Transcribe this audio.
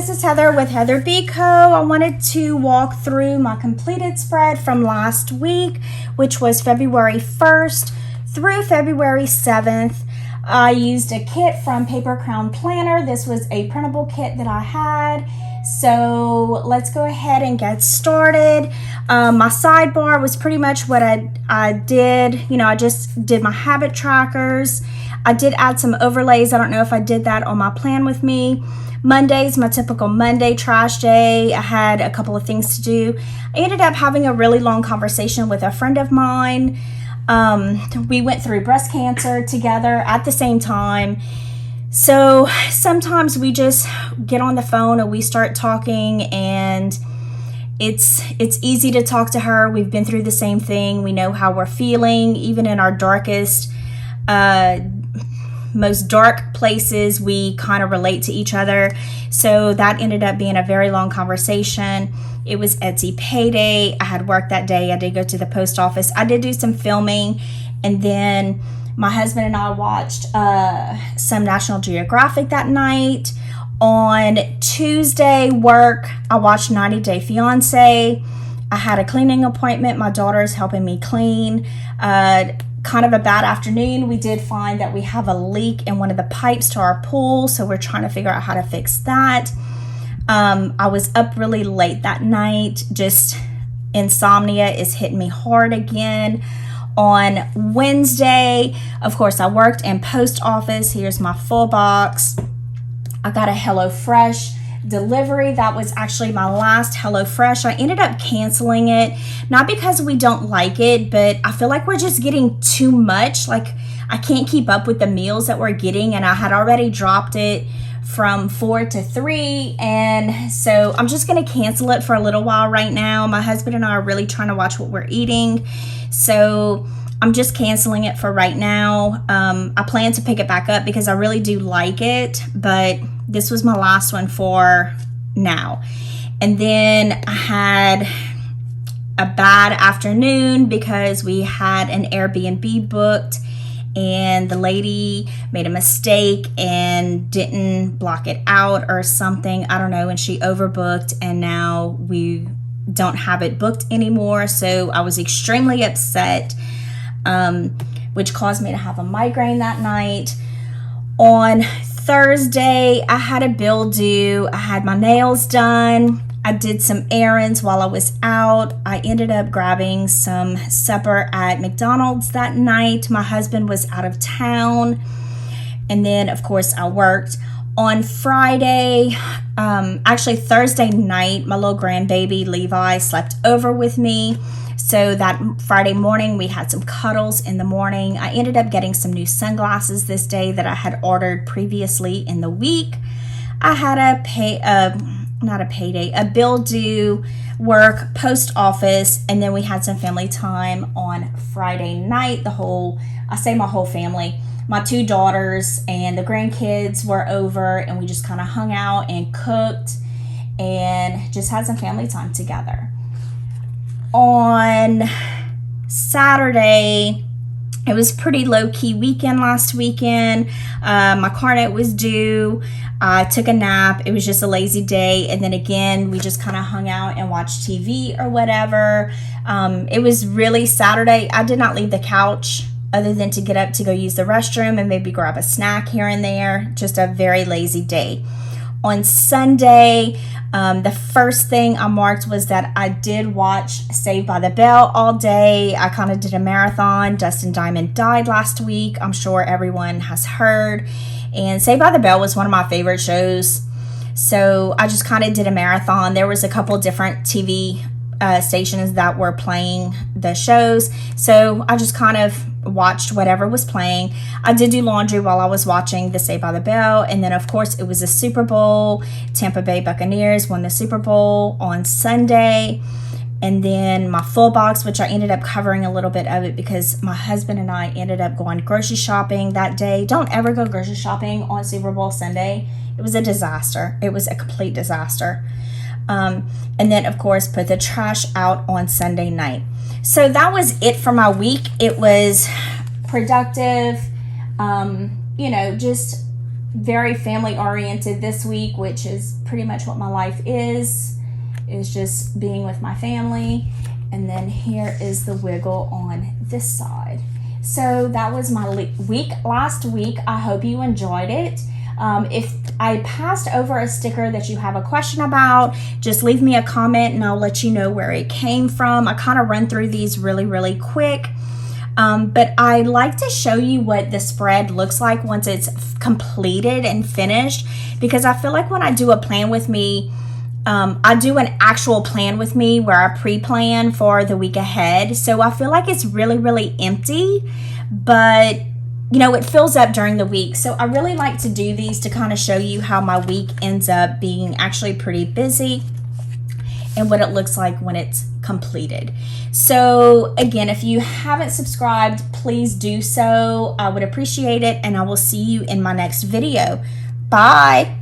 this is Heather with HeatherBCo. I wanted to walk through my completed spread from last week, which was February 1st through February 7th. I used a kit from PaperCrown Planner. This was a printable kit that I had. So let's go ahead and get started. My sidebar was pretty much what I did. You know, I just did my habit trackers. I did add some overlays. I don't know if I did that on my plan with me. Monday's my typical Monday trash day. I had a couple of things to do. I ended up having a really long conversation with a friend of mine. We went through breast cancer together at the same time. So sometimes we just get on the phone and we start talking, and it's easy to talk to her. We've been through the same thing. We know how we're feeling. Even in our darkest, most dark places, we kind of relate to each other. So that ended up being a very long conversation. It was Etsy payday. I had work that day. I did go to the post office. I did do some filming, and then my husband and I watched some National Geographic that night. On Tuesday, work, I watched 90 Day Fiance. I had a cleaning appointment. My daughter is helping me clean. Kind of a bad afternoon. We did find that we have a leak in one of the pipes to our pool, so we're trying to figure out how to fix that. I was up really late that night. Just insomnia is hitting me hard again. On Wednesday, of course, I worked in post office. Here's my full box. I got a HelloFresh delivery. That was actually my last HelloFresh. I ended up canceling it, not because we don't like it, but I feel like we're just getting too much. Like, I can't keep up with the meals that we're getting, and I had already dropped it from 4 to 3, and so I'm just going to cancel it for a little while right now. My husband and I are really trying to watch what we're eating, so I'm just canceling it for right now. I plan to pick it back up because I really do like it, but this was my last one for now. And then I had a bad afternoon because we had an Airbnb booked, and the lady made a mistake and didn't block it out or something. I don't know, and she overbooked, and now we don't have it booked anymore. So I was extremely upset, which caused me to have a migraine that night. On Thursday, I had a bill due. I had my nails done. I did some errands while I was out. I ended up grabbing some supper at McDonald's that night. My husband was out of town. And then, of course, I worked. On Friday, actually Thursday night, my little grandbaby, Levi, slept over with me. So that Friday morning, we had some cuddles in the morning. I ended up getting some new sunglasses this day that I had ordered previously in the week. I had a bill due, work, post office, and then we had some family time on Friday night. My whole family. My 2 daughters and the grandkids were over, and we just kind of hung out and cooked and just had some family time together. On Saturday, it was pretty low-key weekend last weekend. My car note was due. I took a nap. It was just a lazy day. And then again, we just kind of hung out and watched TV or whatever. It was really Saturday. I did not leave the couch other than to get up to go use the restroom and maybe grab a snack here and there. Just a very lazy day. On Sunday, the first thing I marked was that I did watch Saved by the Bell all day. I kind of did a marathon. Dustin Diamond died last week. I'm sure everyone has heard. And Saved by the Bell was one of my favorite shows. So I just kind of did a marathon. There was a couple different TV stations that were playing the shows. So I just kind of watched whatever was playing. I did do laundry while I was watching the Saved by the Bell. And then, of course, it was a Super Bowl. Tampa Bay Buccaneers won the Super Bowl on Sunday. And then my full box, which I ended up covering a little bit of it because my husband and I ended up going grocery shopping that day. Don't ever go grocery shopping on Super Bowl Sunday. It was a disaster. It was a complete disaster. And then, of course, put the trash out on Sunday night. So that was it for my week. It was productive, just very family oriented this week, which is pretty much what my life is just being with my family. And then here is the wiggle on this side. So that was my week last week. I hope you enjoyed it. If I passed over a sticker that you have a question about, just leave me a comment and I'll let you know where it came from. I kind of run through these really quick. But I like to show you what the spread looks like once it's completed and finished, because I feel like when I do a plan with me, I do an actual plan with me where I pre-plan for the week ahead. So I feel like it's really empty, but you know, it fills up during the week. So I really like to do these to kind of show you how my week ends up being actually pretty busy and what it looks like when it's completed. So again, if you haven't subscribed, please do so. I would appreciate it, and I will see you in my next video. Bye.